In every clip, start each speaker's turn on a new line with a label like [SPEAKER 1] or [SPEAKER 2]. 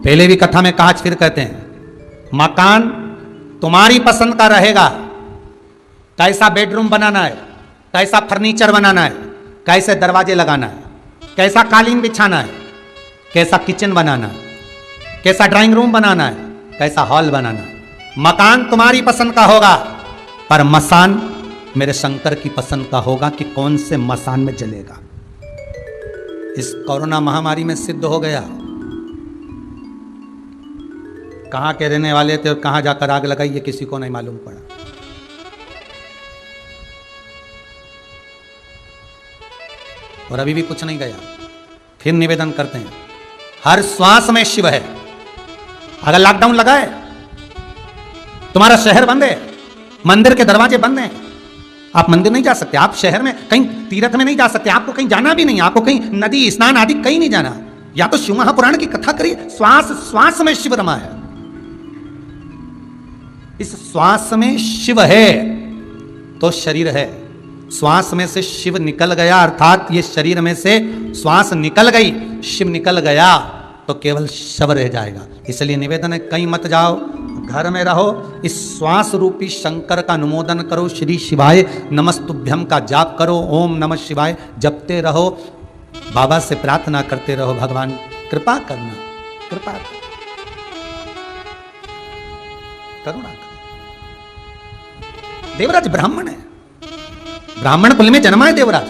[SPEAKER 1] पहले भी कथा में कहा, फिर कहते हैं, मकान तुम्हारी पसंद का रहेगा। कैसा बेडरूम बनाना है, कैसा फर्नीचर बनाना है, कैसे दरवाजे लगाना है, कैसा कालीन बिछाना है, कैसा किचन बनाना है, कैसा ड्राइंग रूम बनाना है, कैसा हॉल बनाना है, मकान तुम्हारी पसंद का होगा, पर मसान मेरे शंकर की पसंद का होगा कि कौन से मसान में जलेगा। इस कोरोना महामारी में सिद्ध हो गया। कहां के रहने वाले थे और कहां जाकर आग लगाई, ये किसी को नहीं मालूम पड़ा। और अभी भी कुछ नहीं गया। फिर निवेदन करते हैं, हर श्वास में शिव है। अगर लॉकडाउन लगा है, तुम्हारा शहर बंद है, मंदिर के दरवाजे बंद हैं, आप मंदिर नहीं जा सकते, आप शहर में कहीं तीर्थ में नहीं जा सकते, आपको कहीं जाना भी नहीं, आपको कहीं नदी स्नान आदि कहीं नहीं जाना। या तो शिव महापुराण की कथा करिए। श्वास श्वास में शिव रमा है। इस श्वास में शिव है तो शरीर है। श्वास में से शिव निकल गया, अर्थात ये शरीर में से श्वास निकल गई, शिव निकल गया तो केवल शव रह जाएगा। इसलिए निवेदन है, कहीं मत जाओ, घर में रहो, इस श्वास रूपी शंकर का अनुमोदन करो, श्री शिवाय नमस्तुभ्यम का जाप करो, ओम नमः शिवाय जपते रहो, बाबा से प्रार्थना करते रहो, भगवान कृपा करना, कृपा करुणा कर। देवराज ब्राह्मण है, ब्राह्मण कुल में जन्मा है देवराज,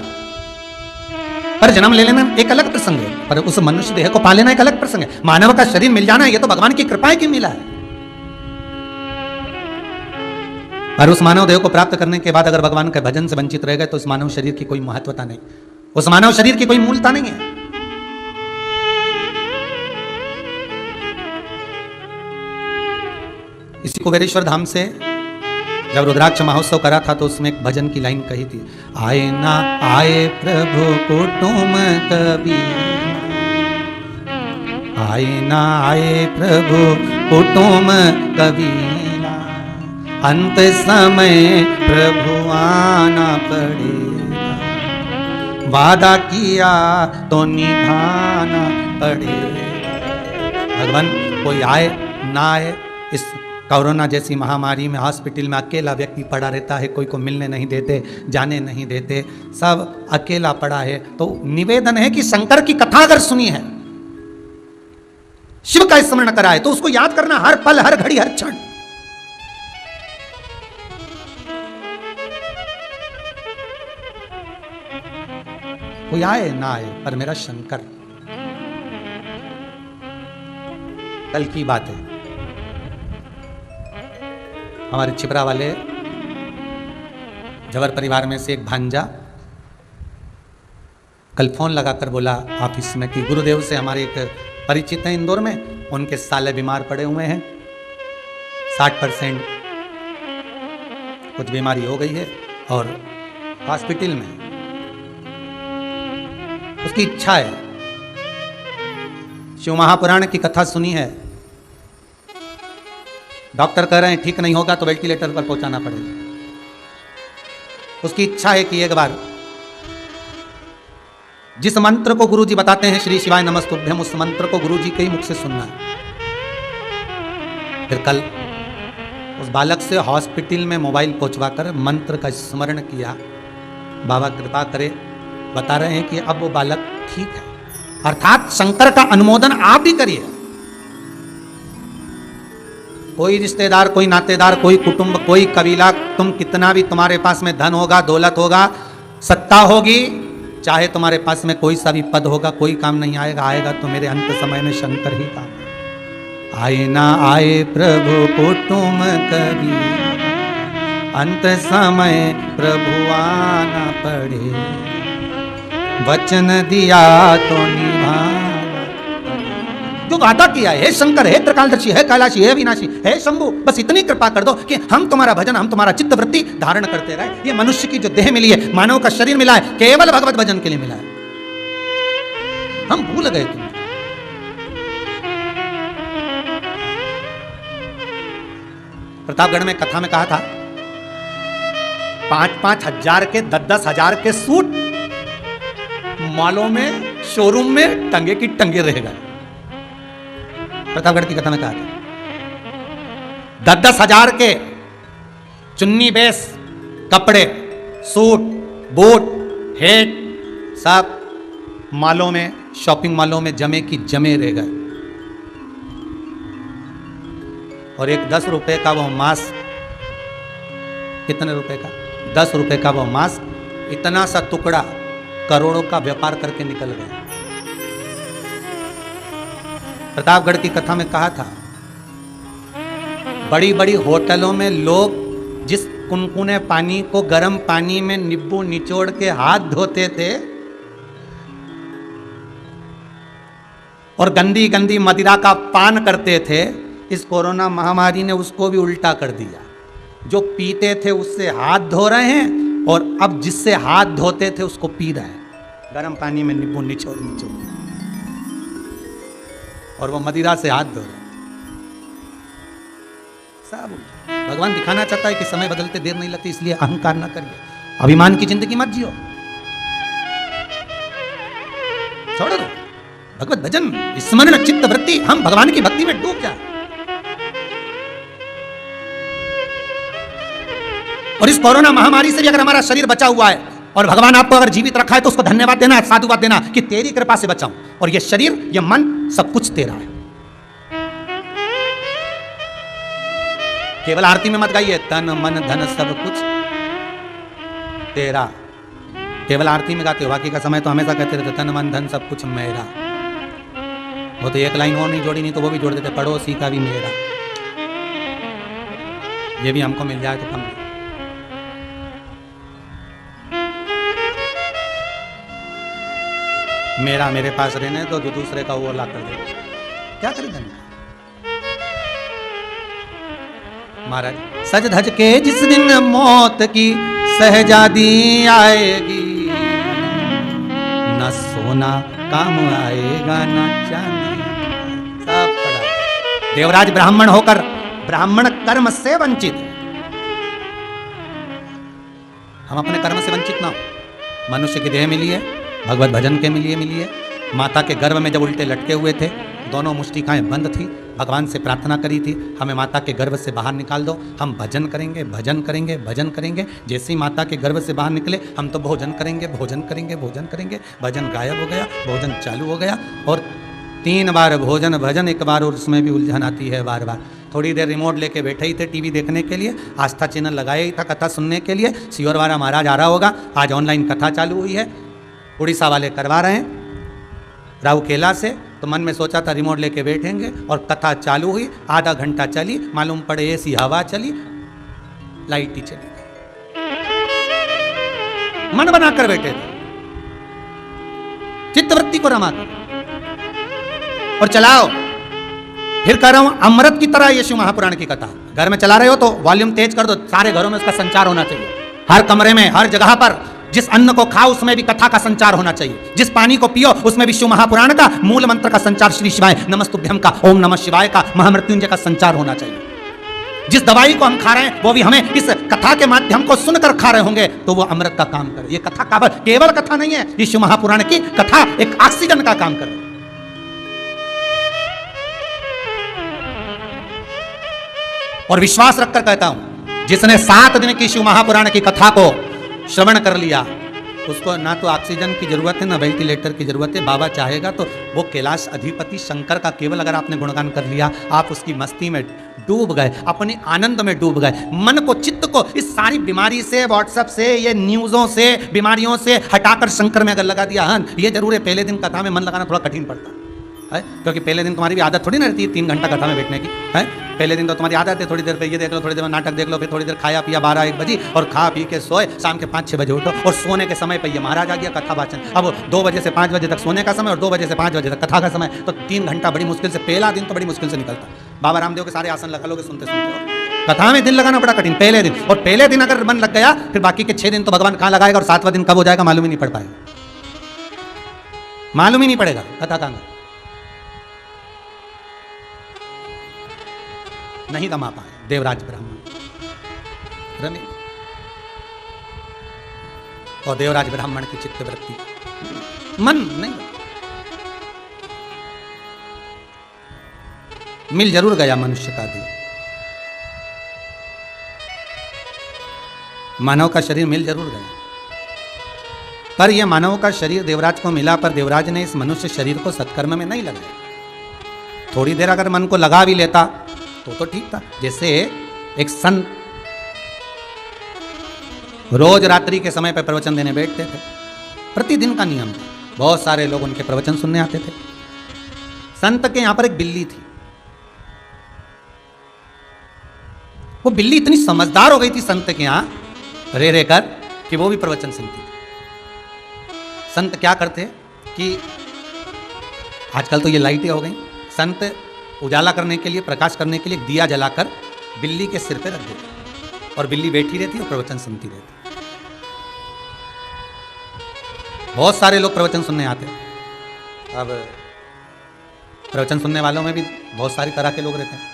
[SPEAKER 1] पर जन्म ले लेना एक अलग प्रसंग है, पर उस मनुष्य देह को पा लेना एक अलग प्रसंग है। मानव का शरीर मिल जाना, यह तो भगवान की कृपा है कि मिला है। और उस मानव देह को प्राप्त करने के बाद अगर भगवान के भजन से वंचित रह गए तो उस मानव शरीर की कोई महत्वता नहीं, उस मानव शरीर की कोई मूलता नहीं है। इसी कुबेरेश्वर धाम से जब रुद्राक्ष महोत्सव करा था तो उसमें एक भजन की लाइन कही थी, आए ना आए प्रभु कुटुम कबीर, आए ना आए प्रभु कुटुम कबीरा, अंत समय प्रभु आना पड़ेगा, वादा किया तो निभाना पड़ेगा। भगवान कोई आए ना आए, इस कोरोना जैसी महामारी में हॉस्पिटल में अकेला व्यक्ति पड़ा रहता है, कोई को मिलने नहीं देते, जाने नहीं देते, सब अकेला पड़ा है। तो निवेदन है कि शंकर की कथा अगर सुनी है, शिव का स्मरण करा है, तो उसको याद करना हर पल, हर घड़ी, हर क्षण। कोई आए ना आए, पर मेरा शंकर। कल की बात है, हमारे छिपरा वाले जवर परिवार में से एक भांजा कल फोन लगाकर बोला ऑफिस में कि गुरुदेव से हमारे एक परिचित हैं इंदौर में, उनके साले बीमार पड़े हुए हैं, 60% कुछ बीमारी हो गई है और हॉस्पिटल में। उसकी इच्छा है, शिव महापुराण की कथा सुनी है, डॉक्टर कह रहे हैं ठीक नहीं होगा तो वेंटिलेटर पर पहुंचाना पड़ेगा। उसकी इच्छा है कि एक बार जिस मंत्र को गुरुजी बताते हैं, श्री शिवाय नमस्तुभ्यम, उस मंत्र को गुरुजी के ही मुख से सुनना है। फिर कल उस बालक से हॉस्पिटल में मोबाइल पहुंचवाकर मंत्र का स्मरण किया। बाबा कृपा करे, बता रहे हैं कि अब वो बालक ठीक है। अर्थात शंकर का अनुमोदन आप भी करिए। कोई रिश्तेदार, कोई नातेदार, कोई कुटुंब, कोई कबीला, तुम कितना भी तुम्हारे पास में धन होगा, दौलत होगा, सत्ता होगी, चाहे तुम्हारे पास में कोई सा भी पद होगा, कोई काम नहीं आएगा। आएगा तो मेरे अंत समय में शंकर ही काम। आए ना आए प्रभु कुटुम कबीर, अंत समय प्रभु आना पड़े, वचन दिया तो निभाना। जो वादा किया है, शंकर है, त्रिकालदर्शी है, कैलाशी है, विनाशी है, शंभु, बस इतनी कृपा कर दो कि हम तुम्हारा भजन, हम तुम्हारा चित्त वृत्ति धारण करते रहे। ये मनुष्य की जो देह मिली है, मानव का शरीर मिला है, केवल भगवत भजन के लिए मिला है। हम भूल गए तुम। प्रतापगढ़ में कथा में कहा था, 5-5 हजार के, 10-10 हजार के सूट मॉलों में, शोरूम में टंगे की टंगे रह गए। प्रतापगढ़ की कथा में कहा था 10,000 के चुन्नी बेस कपड़े, सूट, बूट, हेट सब मालों में, शॉपिंग मालों में जमे की जमे रह गए। और एक 10 रुपए का वो मास्क, कितने रुपए का? 10 रुपए का वो मास्क, इतना सा टुकड़ा करोड़ों का व्यापार करके निकल गया। प्रतापगढ़ की कथा में कहा था बड़ी बड़ी होटलों में लोग जिस कुनकुने पानी को गर्म पानी में नींबू निचोड़ के हाथ धोते थे और गंदी गंदी मदिरा का पान करते थे, इस कोरोना महामारी ने उसको भी उल्टा कर दिया। जो पीते थे उससे हाथ धो रहे हैं और अब जिससे हाथ धोते थे उसको पी रहे हैं गर्म पानी में नींबू निचोड़ निचोड़, और वो मदिरा से हाथ धो रहे हैं। सब भगवान दिखाना चाहता है कि समय बदलते देर नहीं लगती, इसलिए अहंकार ना करिए, अभिमान की जिंदगी मत जियो, छोड़ दो। भगवत भजन, स्मरण, चित्त वृत्ति, हम भगवान की भक्ति में डूब जाए। और इस कोरोना महामारी से भी अगर हमारा शरीर बचा हुआ है और भगवान आपको अगर जीवित रखा है तो उसको धन्यवाद देना, साधुवाद देना कि तेरी कृपा से बचाऊं, और ये शरीर, ये मन, सब कुछ तेरा है। केवल आरती में मत गाइए तन मन धन सब कुछ तेरा, केवल आरती में गाते हो, बाकी का समय तो हमेशा कहते रहते तन मन धन सब कुछ मेरा। वो तो एक लाइन और नहीं जोड़ी, नहीं तो वो भी जोड़ देते पड़ोसी का भी मेरा, ये भी हमको मिल जाए तो कम। मेरा मेरे पास रहने तो जो दूसरे का वो ला कर दे, क्या करे धन। महाराज सज धज के जिस दिन मौत की सहजादी आएगी, न सोना काम आएगा न चांदी। सब पड़ा। देवराज ब्राह्मण होकर ब्राह्मण कर्म से वंचित, हम अपने कर्म से वंचित ना हो। मनुष्य की देह मिली है, भगवत भजन के लिए मिली है। माता के गर्भ में जब उल्टे लटके हुए थे, दोनों मुष्टिकाएं बंद थी, भगवान से प्रार्थना करी थी हमें माता के गर्भ से बाहर निकाल दो, हम भजन करेंगे, भजन करेंगे, भजन करेंगे। जैसे ही माता के गर्भ से बाहर निकले हम तो भोजन करेंगे, भोजन करेंगे, भोजन करेंगे। भजन गायब हो गया, भोजन चालू हो गया, और 3 बार भोजन भजन, एक बार और उसमें भी उलझन आती है बार बार। थोड़ी देर रिमोट लेके बैठे ही थे टीवी देखने के लिए, आस्था चैनल लगाया ही था कथा सुनने के लिए। सियोरवाड़ा महाराज आ रहा होगा, आज ऑनलाइन कथा चालू हुई है, उड़ीसा वाले करवा रहे हैं राउकेला से। तो मन में सोचा था रिमोट लेके बैठेंगे, और कथा चालू हुई, आधा घंटा चली, मालूम पड़े ऐसी हवा चली, लाइट ही चली गई। मन बनाकर बैठे थे, चित्तवृत्ति को रमा कर, और चलाओ। फिर कह रहा हूं अमृत की तरह यीशु महापुराण की कथा घर में चला रहे हो तो वॉल्यूम तेज कर दो, सारे घरों में उसका संचार होना चाहिए। हर कमरे में, हर जगह पर, जिस अन्न को खाओ उसमें भी कथा का संचार होना चाहिए, जिस पानी को पियो उसमें भी शिव महापुराण का मूल मंत्र का संचार, श्री शिवाय नमस्तुभ्यम का, ओम नमः शिवाय का, महामृत्युंजय का संचार होना चाहिए। जिस दवाई को हम खा रहे हैं वो भी हमें इस कथा के माध्यम को सुनकर खा रहे होंगे तो वो अमृत का काम करे। ये कथा केवल कथा नहीं है, ये शिव महापुराण की कथा एक ऑक्सीजन का काम करे। और विश्वास रखकर कहता हूं, जिसने 7 दिन की शिव महापुराण की कथा को श्रवण कर लिया उसको ना तो ऑक्सीजन की जरूरत है ना वेंटिलेटर की जरूरत है। बाबा चाहेगा तो वो कैलाश अधिपति शंकर का केवल अगर आपने गुणगान कर लिया, आप उसकी मस्ती में डूब गए, अपने आनंद में डूब गए। मन को, चित्त को इस सारी बीमारी से, व्हाट्सएप से, ये न्यूज़ों से, बीमारियों से हटाकर शंकर में अगर लगा दिया। हाँ, ये जरूर है पहले दिन कथा में मन लगाना थोड़ा कठिन पड़ता है, क्योंकि पहले दिन तुम्हारी भी आदत थोड़ी ना रहती है 3 घंटा कथा में बैठने की है। पहले दिन तो तुम्हारी आदत है थोड़ी देर पे ये देख लो, थोड़ी देर में नाटक देख लो, फिर थोड़ी देर खाया पिया 12-1 बजे, और खा पी के सोए, शाम के 5-6 बजे उठो, और सोने के समय पे ये महाराज आ गया कथा वाचन। अब 2 बजे से 5 बजे तक सोने का समय और 2 बजे से 5 बजे तक कथा का समय, तो 3 घंटा बड़ी मुश्किल से, पहला दिन तो बड़ी मुश्किल से निकलता। बाबा रामदेव के सारे आसन लगा लोगे सुनते सुनते। कथा में दिन लगाना बड़ा कठिन पहले दिन, और पहले दिन अगर मन लग गया फिर बाकी के 6 दिन तो भगवान कहाँ लगाएगा, और 7वां दिन कब हो जाएगा मालूम ही नहीं पड़ पाएगा, मालूम ही नहीं पड़ेगा कथा कहाँ नहीं रमा पाए। देवराज ब्राह्मण रमे, और देवराज ब्राह्मण की चित्त वृत्ति मन नहीं। मिल जरूर गया मनुष्य का देह, मानव का शरीर मिल जरूर गया, पर यह मानव का शरीर देवराज को मिला, पर देवराज ने इस मनुष्य शरीर को सत्कर्म में नहीं लगाया। थोड़ी देर अगर मन को लगा भी लेता तो ठीक था। जैसे एक संत रोज रात्रि के समय पर प्रवचन देने बैठते थे, प्रतिदिन का नियम था, बहुत सारे लोग उनके प्रवचन सुनने आते थे। संत के यहां पर एक बिल्ली थी, वो बिल्ली इतनी समझदार हो गई थी संत के यहां रह रहकर कि वो भी प्रवचन सुनती थी। संत क्या करते कि आजकल तो ये लाइटें हो गई, संत उजाला करने के लिए, प्रकाश करने के लिए दिया जलाकर बिल्ली के सिर पे रख देते और बिल्ली बैठी रहती और प्रवचन सुनती रहती। बहुत सारे लोग प्रवचन सुनने आते। अब प्रवचन सुनने वालों में भी बहुत सारी तरह के लोग रहते हैं।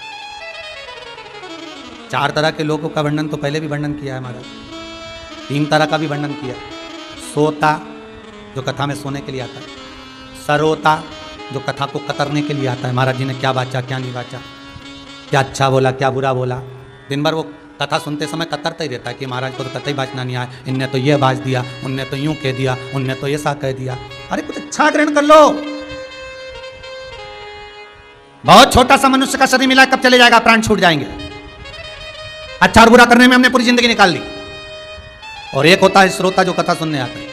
[SPEAKER 1] 4 तरह के लोगों का वर्णन तो पहले भी वर्णन किया है हमारा, 3 तरह का भी वर्णन किया। सोता, जो कथा में सोने के लिए आता है। सरोता, जो कथा को कतरने के लिए आता है, महाराज जी ने क्या बाचा क्या नहीं बाचा, क्या अच्छा बोला क्या बुरा बोला। दिन भर वो कथा सुनते समय कतरता ही रहता है कि महाराज को तो कथा ही बाचना नहीं आया, इनने तो ये बाज दिया, उनने तो यूं कह दिया, उनने तो ऐसा कह दिया। अरे कुछ अच्छा ग्रहण कर लो। बहुत छोटा सा मनुष्य का शरीर मिला, कब चले जाएगा, प्राण छूट जाएंगे। अच्छा और बुरा करने में हमने पूरी जिंदगी निकाल दी। और एक होता है श्रोता, जो कथा सुनने आता है।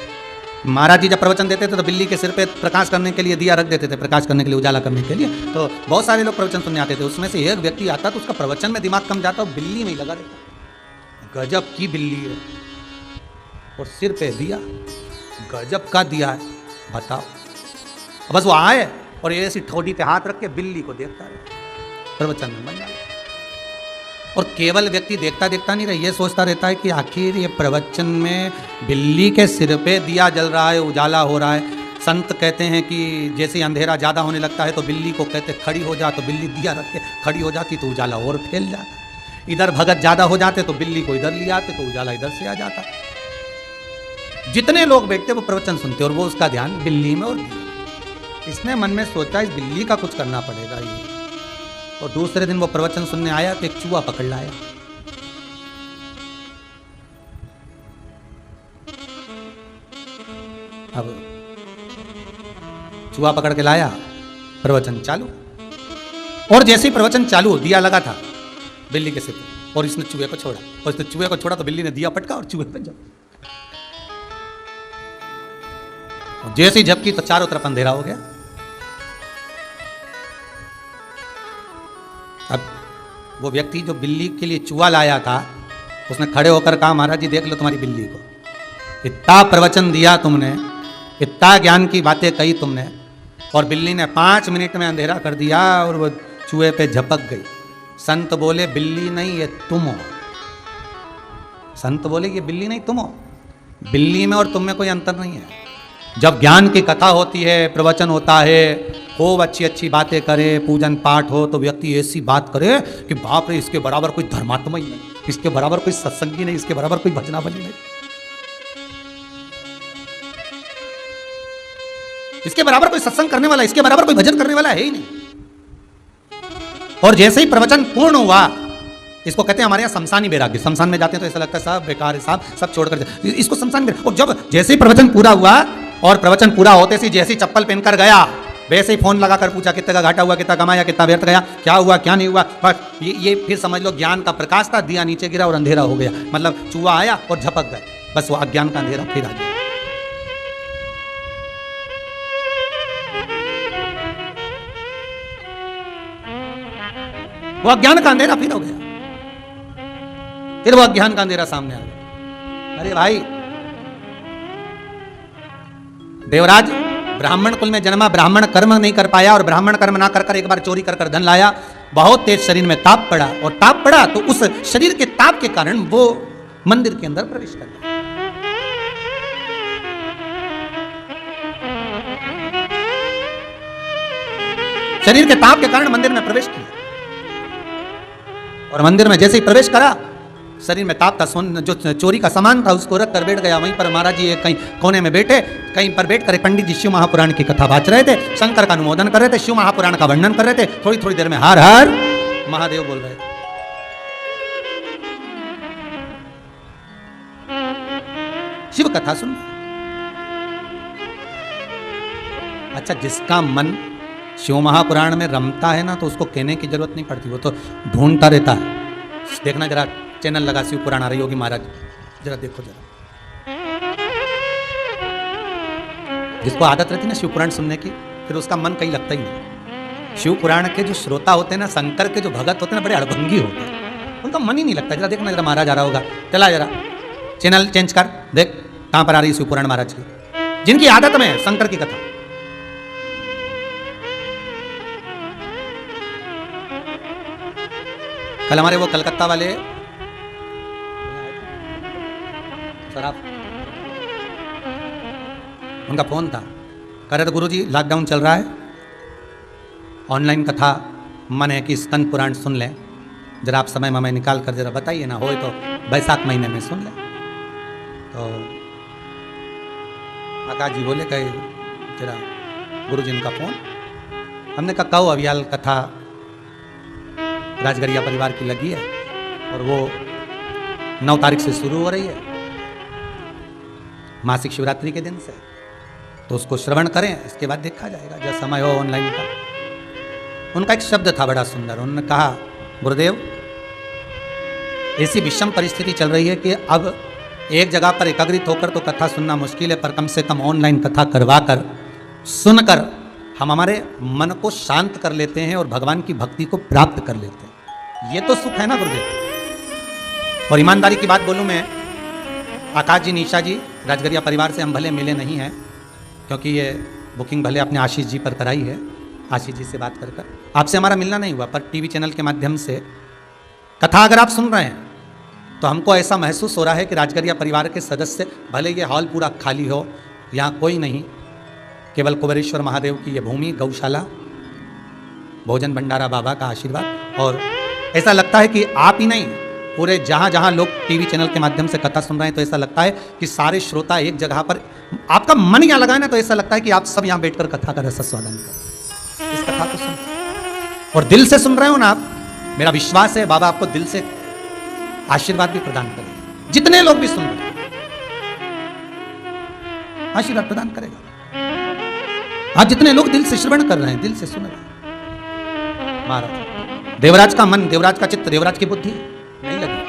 [SPEAKER 1] महाराज जी जब प्रवचन देते थे तो बिल्ली के सिर पे प्रकाश करने के लिए दिया रख देते थे, प्रकाश करने के लिए, उजाला करने के लिए। तो बहुत सारे लोग प्रवचन सुनने आते थे, उसमें से एक व्यक्ति आता तो उसका प्रवचन में दिमाग कम जाता और बिल्ली में ही लगा रहता। गजब की बिल्ली है, और सिर पे दिया, गजब का दिया है, बताओ। बस वो आए और ऐसी ठोडी पे हाथ रख के बिल्ली को देखता रहे, प्रवचन में मन डाला। और केवल व्यक्ति देखता देखता नहीं रहे, ये सोचता रहता है कि आखिर ये प्रवचन में बिल्ली के सिर पे दिया जल रहा है, उजाला हो रहा है। संत कहते हैं कि जैसे अंधेरा ज़्यादा होने लगता है तो बिल्ली को कहते खड़ी हो जा, तो बिल्ली दिया रख के खड़ी हो जाती तो उजाला और फैल जाता। इधर भगत ज़्यादा हो जाते तो बिल्ली को इधर ले आते तो उजाला इधर से आ जाता। जितने लोग बैठते वो प्रवचन सुनते और वो उसका ध्यान बिल्ली में और दिया। इसने मन में सोचा इस बिल्ली का कुछ करना पड़ेगा ये। और दूसरे दिन वो प्रवचन सुनने आया तो एक चूहा पकड़ लाया। अब चूहा पकड़ के लाया, प्रवचन चालू, और जैसे ही प्रवचन चालू, दिया लगा था बिल्ली के सिर पे, और इसने चूहे को छोड़ा, और इसने चूहे को छोड़ा तो बिल्ली ने दिया पटका और चूहे पे जब, और जैसे ही झपकी तो चारों तरफ अंधेरा हो गया। अब वो व्यक्ति जो बिल्ली के लिए चूहा लाया था, उसने खड़े होकर कहा, महाराज जी देख लो तुम्हारी बिल्ली को, इतना प्रवचन दिया तुमने, इतना ज्ञान की बातें कही तुमने, और बिल्ली ने 5 मिनट में अंधेरा कर दिया और वो चूहे पे झपक गई। संत बोले बिल्ली नहीं ये तुम हो। संत बोले ये बिल्ली नहीं तुम हो। बिल्ली में और तुम में कोई अंतर नहीं है। जब ज्ञान की कथा होती है, प्रवचन होता है, खूब अच्छी अच्छी बातें करे, पूजन पाठ हो, तो व्यक्ति ऐसी बात करे कि बाप रे इसके बराबर कोई धर्मात्मा ही नहीं, इसके बराबर कोई सत्संगी नहीं, इसके बराबर कोई भजनावली नहीं, इसके बराबर कोई सत्संग करने वाला, इसके बराबर कोई भजन करने वाला है ही नहीं। और जैसे ही प्रवचन पूर्ण हुआ, इसको कहते हैं हमारे यहाँ शमशानी बैराग्य। शमशान में जाते हैं तो ऐसा लगता है सब बेकार है, सब छोड़कर, इसको शमशान बैराग्य। और जब जैसे ही प्रवचन पूरा हुआ, और प्रवचन पूरा होते से जैसे ही चप्पल पहनकर गया, वैसे ही फोन लगाकर पूछा कितने का घाटा हुआ, कितना कमाया, कितना व्यर्थ गया, क्या हुआ क्या नहीं हुआ। बस ये फिर समझ लो ज्ञान का प्रकाश था, दिया नीचे गिरा और अंधेरा हो गया। मतलब चूहा आया और झपक गए, बस वो अज्ञान का अंधेरा फिर आ गया। वो अज्ञान का अंधेरा फिर हो गया, फिर वो अज्ञान का अंधेरा सामने आ गया। अरे भाई, देवराज ब्राह्मण कुल में जन्मा, ब्राह्मण कर्म नहीं कर पाया, और ब्राह्मण कर्म ना कर एक बार चोरी कर धन लाया। बहुत तेज शरीर में ताप पड़ा, और ताप पड़ा तो उस शरीर के ताप के कारण वो मंदिर के अंदर प्रवेश कर गया। शरीर के ताप के कारण मंदिर में प्रवेश किया, और मंदिर में जैसे ही प्रवेश करा, शरीर में ताप था, जो चोरी का सामान था उसको रख कर बैठ गया वहीं पर। महाराज जी कहीं कोने में बैठे, कहीं पर बैठ कर पंडित जी शिव महापुराण की कथा बाँच रहे थे, शंकर का अनुमोदन कर रहे थे, शिव महापुराण का वर्णन कर रहे थे। थोड़ी थोड़ी देर में हर हर महादेव बोल रहे थे। शिव कथा सुन। अच्छा, जिसका मन शिव महापुराण में रमता है ना, तो उसको कहने की जरूरत नहीं पड़ती, वो तो ढूंढता रहता है। देखना जरा, चैनल लगा शिव पुराण आ रही होगी महाराज, जरा देखो जरा। जिसको आदत रहती है ना शिव पुराण सुनने की, फिर उसका मन कहीं लगता ही नहीं। शिव पुराण के जो श्रोता होते हैं ना, शंकर के जो भगत होते हैं ना, बड़े अड़भंगी होते हैं, उनका मन ही नहीं लगता। जरा देखना, जरा महाराज आ रहा होगा, चला जरा चैनल चेंज कर, देख कहां पर आ रही है शिव पुराण महाराज की, जिनकी आदत में है शंकर की कथा। कल हमारे वो कलकत्ता वाले सराफ, उनका फोन था, कह रहे थे गुरुजी लॉकडाउन चल रहा है, ऑनलाइन कथा मन है कि स्कंद पुराण सुन लें, जरा आप समय में निकाल कर जरा बताइए ना, हो तो बैसाख महीने में सुन लें। तो आकाश जी बोले कहे जरा गुरुजी उनका फोन। हमने कहा कहो अभियाल कथा राजगरिया परिवार की लगी है और वो 9 तारीख से शुरू हो रही है, मासिक शिवरात्रि के दिन से, तो उसको श्रवण करें, इसके बाद देखा जाएगा जब समय हो ऑनलाइन का। उनका एक शब्द था बड़ा सुंदर, उन्होंने कहा गुरुदेव ऐसी विषम परिस्थिति चल रही है कि अब एक जगह पर एकाग्रित होकर तो कथा सुनना मुश्किल है, पर कम से कम ऑनलाइन कथा करवा कर सुनकर हम हमारे मन को शांत कर लेते हैं और भगवान की भक्ति को प्राप्त कर लेते हैं। ये तो सुख है ना गुरुदेव। और ईमानदारी की बात बोलूं मैं, आकाश जी, निशा जी, राजगरिया परिवार से हम भले मिले नहीं हैं, क्योंकि ये बुकिंग भले अपने आशीष जी पर कराई है, आशीष जी से बात कर कर आपसे हमारा मिलना नहीं हुआ, पर टीवी चैनल के माध्यम से कथा अगर आप सुन रहे हैं तो हमको ऐसा महसूस हो रहा है कि राजगरिया परिवार के सदस्य, भले ये हॉल पूरा खाली हो, यहाँ कोई नहीं, केवल कुबेरेश्वर महादेव की ये भूमि, गौशाला, भोजन भंडारा बाबा का आशीर्वाद, और ऐसा लगता है कि आप ही नहीं, पूरे जहाँ जहाँ लोग टीवी चैनल के माध्यम से कथा सुन रहे हैं, तो ऐसा लगता है कि सारे श्रोता एक जगह पर, आपका मन यहाँ लगा है ना, तो ऐसा लगता है कि आप सब यहाँ बैठकर कथा का रसास्वादन करें, इस कथा को सुन और दिल से सुन रहे हो ना आप। मेरा विश्वास है बाबा आपको दिल से आशीर्वाद भी प्रदान करेगा, जितने लोग भी सुन रहे हैं आशीर्वाद प्रदान करेगा। आज जितने लोग दिल से श्रवण कर रहे हैं, दिल से सुन रहे हैं, महाराज देवराज का मन, देवराज का चित्त, देवराज की बुद्धि नहीं लगी।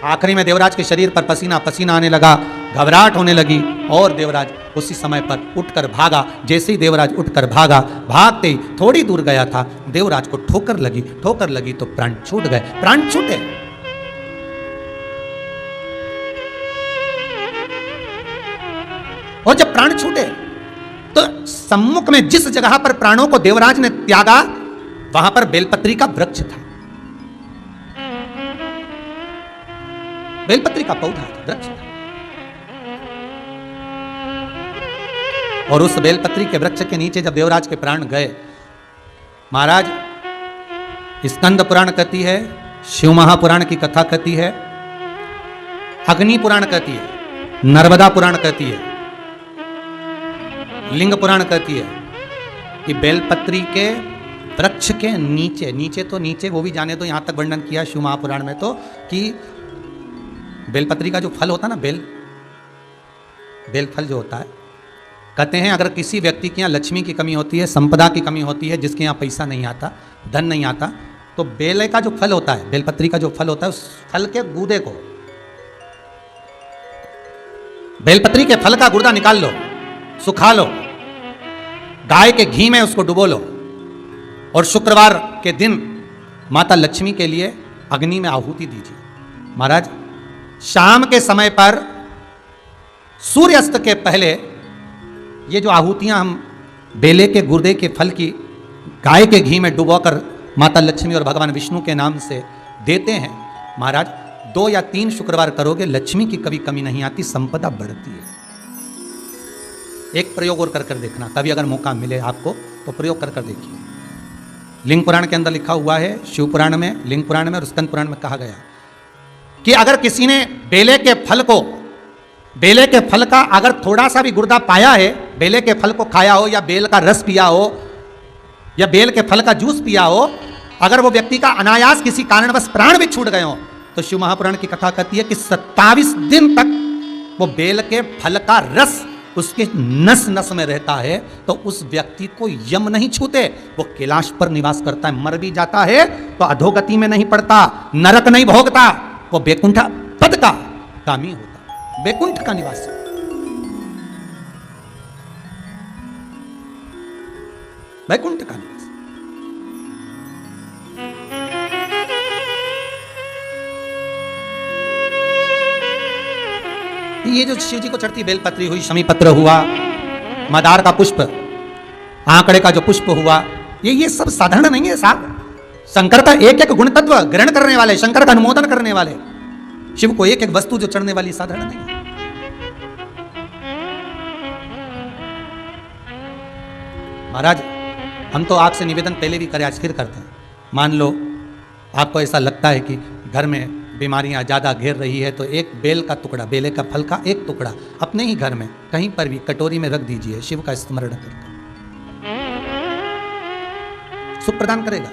[SPEAKER 1] आखिरी में देवराज के शरीर पर पसीना पसीना आने लगा, घबराहट होने लगी, और देवराज उसी समय पर उठकर भागा। जैसे ही देवराज उठकर भागा, भागते ही थोड़ी दूर गया था, देवराज को ठोकर लगी तो प्राण छूट गए। प्राण छूटे, और जब प्राण छूटे तो सम्मुख में जिस जगह पर प्राणों को देवराज ने त्यागा, वहां पर बेलपत्री का वृक्ष था, बेलपत्री का पौधा था, वृक्ष था। और उस बेलपत्री के वृक्ष के नीचे जब देवराज के प्राण गए, महाराज स्कंद पुराण कहती है, शिव महापुराण की कथा कहती है, अग्नि पुराण कहती है, नर्मदा पुराण कहती है, लिंग पुराण कहती है कि बेलपत्री के वृक्ष के नीचे, नीचे तो नीचे वो भी जाने दो, यहां तक वर्णन किया शिव महापुराण में तो कि बेलपत्री का जो फल होता है ना, बेल फल जो होता है, कहते हैं अगर किसी व्यक्ति के यहाँ लक्ष्मी की कमी होती है, संपदा की कमी होती है, जिसके यहाँ पैसा नहीं आता, धन नहीं आता, तो बेल का जो फल होता है, बेलपत्री का जो फल होता है, उस फल के गूदे को, बेलपत्री के फल का गुर्दा निकाल लो, सुखा लो, गाय के घी में उसको डुबो लो, और शुक्रवार के दिन माता लक्ष्मी के लिए अग्नि में आहुति दीजिए। महाराज शाम के समय पर सूर्यास्त के पहले ये जो आहुतियां हम बेले के गुर्दे के फल की गाय के घी में डुबोकर माता लक्ष्मी और भगवान विष्णु के नाम से देते हैं, महाराज 2 या 3 शुक्रवार करोगे, लक्ष्मी की कभी कमी नहीं आती, संपदा बढ़ती है। एक प्रयोग और कर देखना, कभी अगर मौका मिले आपको तो प्रयोग कर देखिए। लिंग पुराण के अंदर लिखा हुआ है, शिव पुराण में, लिंग पुराण में और स्कंद पुराण में कहा गया कि अगर किसी ने बेले के फल का अगर थोड़ा सा भी गुर्दा पाया है, बेले के फल को खाया हो या बेल का रस पिया हो या बेल के फल का जूस पिया हो, अगर वो व्यक्ति का अनायास किसी कारणवश प्राण भी छूट गए हो, तो शिव महापुराण की कथा कहती है कि 27 दिन तक वो बेल के फल का रस उसके नस नस में रहता है, तो उस व्यक्ति को यम नहीं छूते, वो कैलाश पर निवास करता है। मर भी जाता है तो अधोगति में नहीं पड़ता, नरक नहीं भोगता, वो बैकुंठ पद का कामी होता, बैकुंठ का निवासी। बैकुंठ का निवासी। ये जो शिव जी को चढ़ती बेलपत्री हुई, शमी पत्र हुआ, मदार का पुष्प, आंकड़े का जो पुष्प हुआ, ये सब साधारण नहीं है साहब। शंकर का एक एक गुण तत्व ग्रहण करने वाले, शंकर का अनुमोदन करने वाले, शिव को एक एक वस्तु जो चढ़ने वाली साधारण नहीं है। महाराज, हम तो आपसे निवेदन पहले भी करे, आज फिर करते हैं। मान लो आपको ऐसा लगता है कि घर में बीमारियां ज़्यादा घेर रही है, तो एक बेल का टुकड़ा, बेले का फल का एक टुकड़ा अपने ही घर में कहीं पर भी कटोरी में रख दीजिए, शिव का स्मरण करके सुख प्रदान करेगा।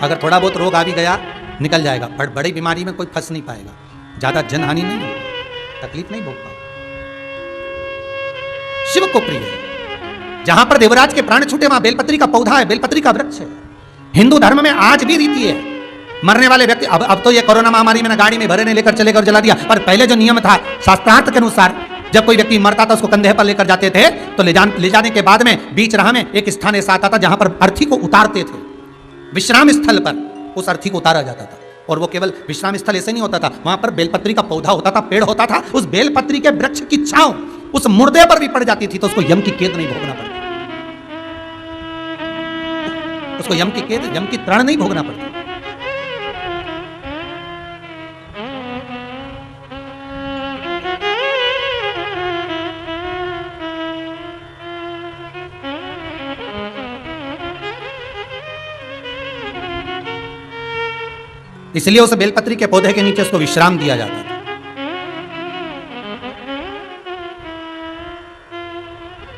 [SPEAKER 1] अगर थोड़ा बहुत रोग आ भी गया निकल जाएगा, पर बड़ी बीमारी में कोई फंस नहीं पाएगा, ज़्यादा जनहानि नहीं होगी, तकलीफ नहीं भोग पाएगा। शिव को प्रिय है। जहां पर देवराज के प्राण छूटे वहां बेलपत्री का पौधा है, बेलपत्री का वृक्ष है। हिंदू धर्म में आज भी रीति है, मरने वाले व्यक्ति, अब तो ये कोरोना महामारी में ना गाड़ी में भरे ने लेकर चले गए और जला दिया, पर पहले जो नियम था शास्त्रार्थ के अनुसार, जब कोई व्यक्ति मरता था उसको कंधे पर लेकर जाते थे, तो ले जाने के बाद में बीच राह में एक स्थान ऐसा आता था जहां पर अर्थी को उतारते थे। विश्राम स्थल पर उस अर्थी को उतारा जाता था, और वो केवल विश्राम स्थल ऐसे नहीं होता था, वहां पर बेलपत्री का पौधा होता था, पेड़ होता था। उस बेलपत्री के वृक्ष की छांव उस मुर्दे पर भी पड़ जाती थी, तो उसको यम की कैद नहीं भोगना पड़ता, उसको यम की कैद, यम की त्राण नहीं भोगना पड़ता। इसलिए उस बेलपत्री के पौधे के नीचे उसको विश्राम दिया जाता था।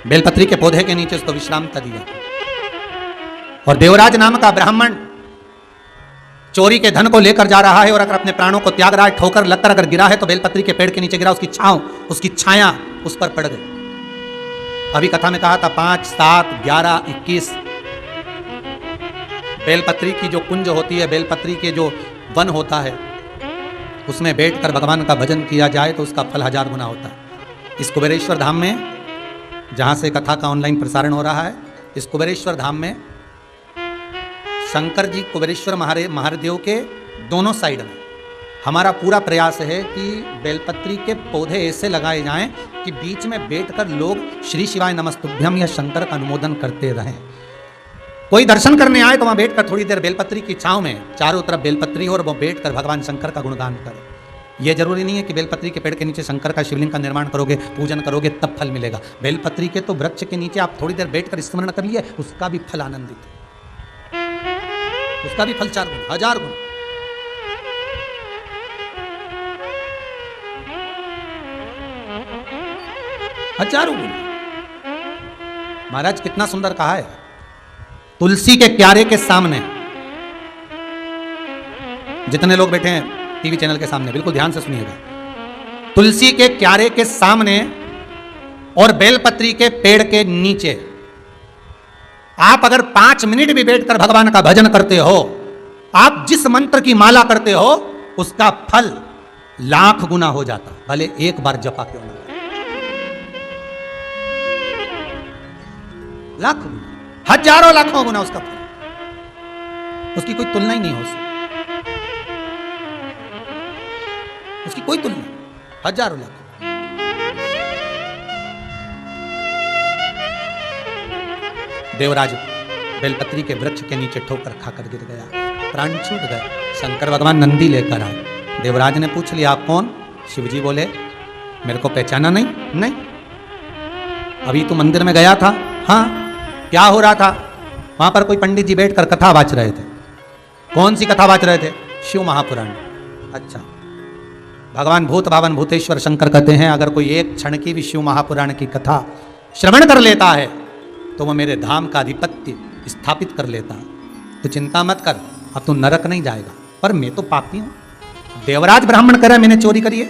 [SPEAKER 1] बेलपत्री के पौधे के नीचे उसको विश्रामता दिया। और देवराज नाम का ब्राह्मण चोरी के धन को लेकर जा रहा है और अगर अपने प्राणों को त्याग रहा है, ठोकर लगकर अगर गिरा है तो बेलपत्री के पेड़ के नीचे गिरा, उसकी छांव, उसकी छाया उस पर पड़ गई। अभी कथा में कहा था 5, 7, 11, 21 बेलपत्री की जो कुंज होती है, बेलपत्री के जो वन होता है, उसमें बैठकर भगवान का भजन किया जाए तो उसका फल 1000 गुना होता है। इस कुबेरेश्वर धाम में, जहां से कथा का ऑनलाइन प्रसारण हो रहा है, इस कुबेरेश्वर धाम में शंकर जी कुबेरेश्वर महादेव के दोनों साइड में हमारा पूरा प्रयास है कि बेलपत्री के पौधे ऐसे लगाए जाएं कि बीच में बैठकर लोग श्री शिवाय नमस्तुभ्यम या शंकर का अनुमोदन करते रहें। कोई दर्शन करने आए तो वहां बैठकर थोड़ी देर बेलपत्री की छांव में, चारों तरफ बेलपत्री हो और वो बैठकर भगवान शंकर का गुणगान करे। यह जरूरी नहीं है कि बेलपत्री के पेड़ के नीचे शंकर का शिवलिंग का निर्माण करोगे, पूजन करोगे तब फल मिलेगा। बेलपत्री के तो वृक्ष के नीचे आप थोड़ी देर बैठकर स्मरण कर लिए, उसका भी फल आनंदित है, उसका भी फल 4 गुना, 1000 गुना। हजारों गुना। महाराज कितना सुंदर कहा है, तुलसी के क्यारे के सामने, जितने लोग बैठे हैं टीवी चैनल के सामने बिल्कुल ध्यान से सुनिएगा, तुलसी के क्यारे के सामने और बेलपत्री के पेड़ के नीचे आप अगर 5 मिनट भी बैठकर भगवान का भजन करते हो, आप जिस मंत्र की माला करते हो उसका फल लाख गुना हो जाता, भले एक बार जपा क्यों ना, लाख गुना, हजारों लाखों गुना उसका फल। उसकी कोई तुलना ही नहीं हो सकती, उसकी कोई तुलना, हजारों लाखों। देवराज बेलपत्री के वृक्ष के नीचे ठोकर खाकर गिर गया, प्राण छूट गए। शंकर भगवान नंदी लेकर आए। देवराज ने पूछ लिया आप कौन? शिवजी बोले मेरे को पहचाना नहीं? नहीं। अभी तो मंदिर में गया था। हाँ। क्या हो रहा था? वहां पर कोई पंडित जी बैठकर कथा वाच रहे थे। कौन सी कथा वाच रहे थे? शिव महापुराण। अच्छा, भगवान भूत भावन भूतेश्वर शंकर कहते हैं अगर कोई एक क्षण की भी शिव महापुराण की कथा श्रवण कर लेता है तो वो मेरे धाम का आधिपत्य स्थापित कर लेता है। तो चिंता मत कर, अब तू नरक नहीं जाएगा। पर मैं तो पापी हूं। देवराज ब्राह्मण कह रहा है मैंने चोरी करी है,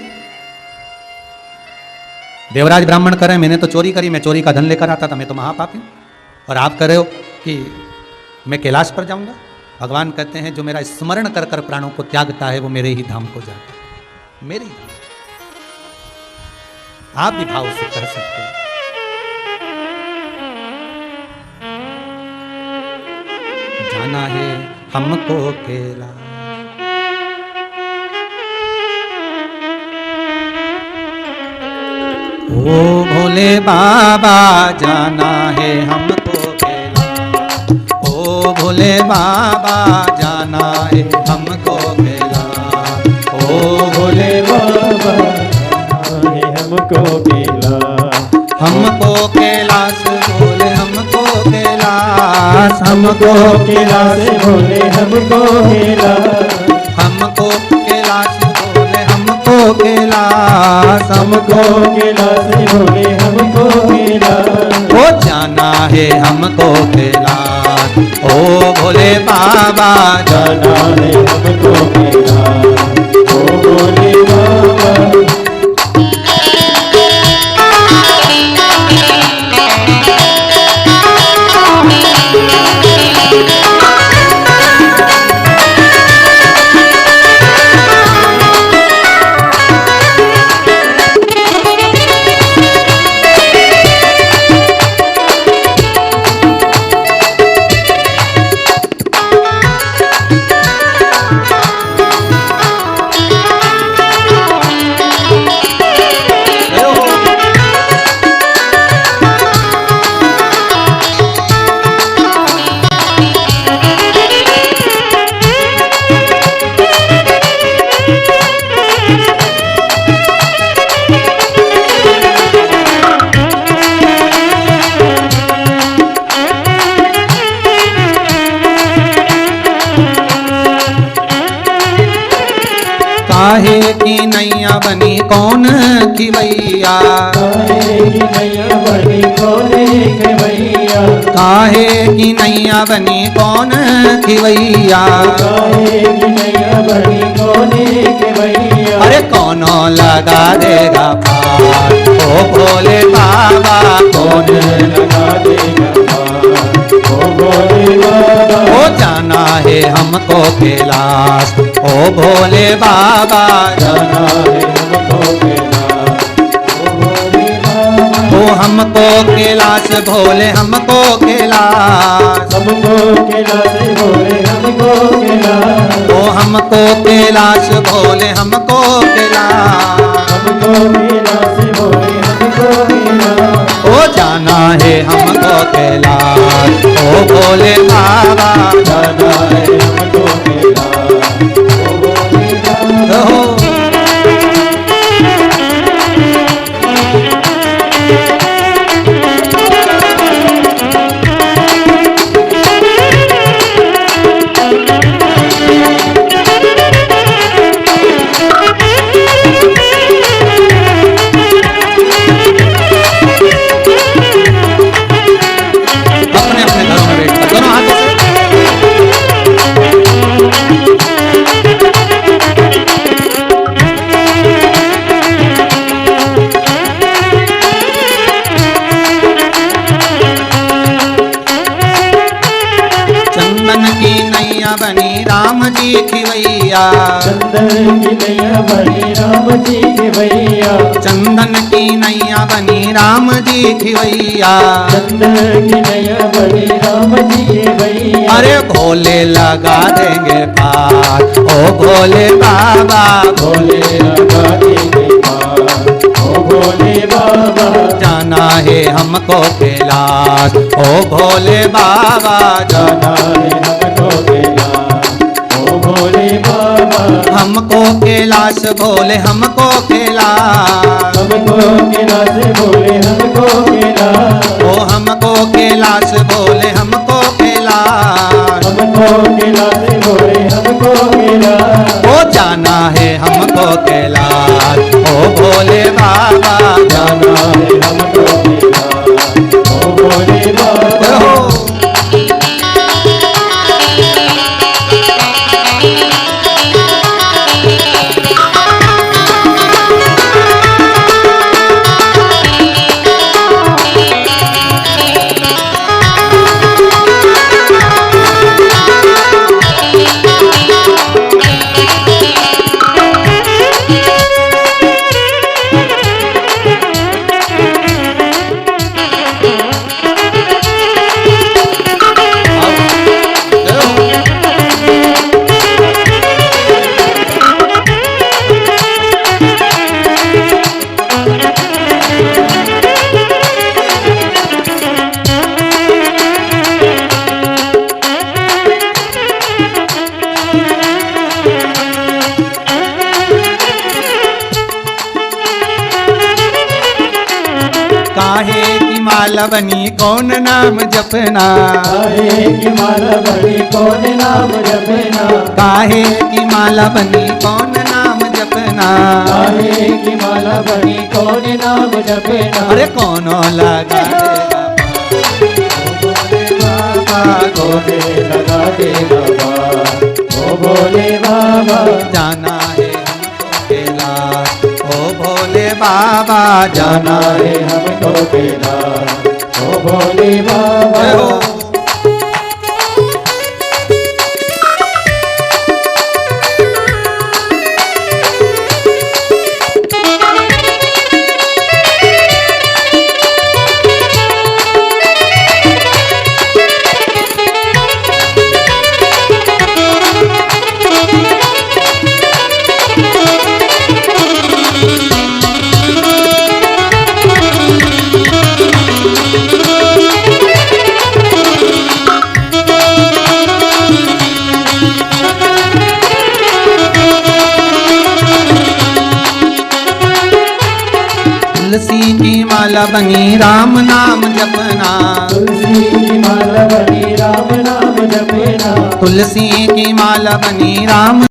[SPEAKER 1] देवराज ब्राह्मण कह रहे हैं मैंने तो चोरी करी, मैं चोरी का धन लेकर आता था, मैं तो महापापी हूं। और आप कह रहे हो कि मैं कैलाश पर जाऊंगा। भगवान कहते हैं जो मेरा स्मरण कर कर प्राणों को त्यागता है वो मेरे ही धाम को जाता है, मेरे ही। आप भी भाव से कर सकते हैं। जाना है हमको केला, ओ भोले बाबा जाना है हमको केला, ओ भोले बाबा जाना है हमको केला, ओ भोले बाबा
[SPEAKER 2] जाना है हमको केला,
[SPEAKER 1] हमको कैलाश बोले हमको कैलाश,
[SPEAKER 2] हमको कैलाश बोले हमको कैलाश,
[SPEAKER 1] हमको कैलाश बोले हमको कैलाश,
[SPEAKER 2] हमको कैलाश बोले हमको कैलाश,
[SPEAKER 1] ओ जाना है हमको कैलाश, ओ भोले बाबा
[SPEAKER 2] जाना है हमको कैलाश, ओ भोले बाबा।
[SPEAKER 1] काहे की नैया बनी कौन खिवैया,
[SPEAKER 2] काहे की नैया बनी कौन खिवैया,
[SPEAKER 1] काहे की नैया बनी कौन खिवैया,
[SPEAKER 2] काहे की नैया बनी कौन खिवैया,
[SPEAKER 1] अरे कौनो लगा देगा पार, ओ भोले बाबा कौन
[SPEAKER 2] लगा देगा पार, ओ भोले बाबा।
[SPEAKER 1] ओ जाना है हमको कैलाश, ओ भोले बाबा
[SPEAKER 2] जाना है हमको कैलाश, ओ भोले बाबा।
[SPEAKER 1] ओ हमको कैलाश भोले हमको कैलाश,
[SPEAKER 2] हमको कैलाश बोले हमको कैलाश,
[SPEAKER 1] ओ हमको कैलाश भोले हमको कैलाश,
[SPEAKER 2] हमको कैलाश बोले हमको कैलाश,
[SPEAKER 1] ओ जाना है हमको कैलाश, ओ भोले बाबा
[SPEAKER 2] जाना है हमको कैलाश, ओ भोले बाबा।
[SPEAKER 1] हो। अपने अपने घरों में बैठकर दोनों हाथों से चंदन की नैया बनी राम जी खिवैया,
[SPEAKER 2] चंदन की नैया बनी राम जी के भैया,
[SPEAKER 1] चंदन की नैया बनी राम जी खिवैया,
[SPEAKER 2] चंदन की नैया बनी राम जी के भैया,
[SPEAKER 1] अरे भोले लगा देंगे पार, ओ भोले बाबा
[SPEAKER 2] भोले लगा देंगे पार, ओ भोले बाबा।
[SPEAKER 1] जाना है हमको कैलाश, ओ भोले बाबा
[SPEAKER 2] जाना है हमको कैलाश, ओ भोले बाबा।
[SPEAKER 1] हमको कैलाश भोले हमको कैलाश,
[SPEAKER 2] हमको कैलाश बोले हमको कैलाश,
[SPEAKER 1] ओ हमको कैलाश भोले हमको कैलाश,
[SPEAKER 2] हमको कैलाश बोले हमको कैलाश।
[SPEAKER 1] ओ जाना है हमको कैलाश ओ भोले बाबा
[SPEAKER 2] जाना है हमको कैलाश ओ भोले बाबा।
[SPEAKER 1] हो। काहे की माला बनी कौन नाम जपना,
[SPEAKER 2] काहे की माला बनी कौन नाम जपना,
[SPEAKER 1] काहे की माला बनी कौन नाम जपना,
[SPEAKER 2] काहे की माला बनी कौन नाम जपना।
[SPEAKER 1] अरे कौनो लगा बाबा
[SPEAKER 2] भोले लगा दे बाबा ओ भोले बाबा।
[SPEAKER 1] जाना है हमको कैलाश ओ भोले बाबा
[SPEAKER 2] जाना है हमको कैलाश ओ भोले बाबा।
[SPEAKER 1] जय हो। तुलसी की माला बनी राम नाम जपना,
[SPEAKER 2] तुलसी की माला बनी राम नाम जपना,
[SPEAKER 1] तुलसी की माला बनी राम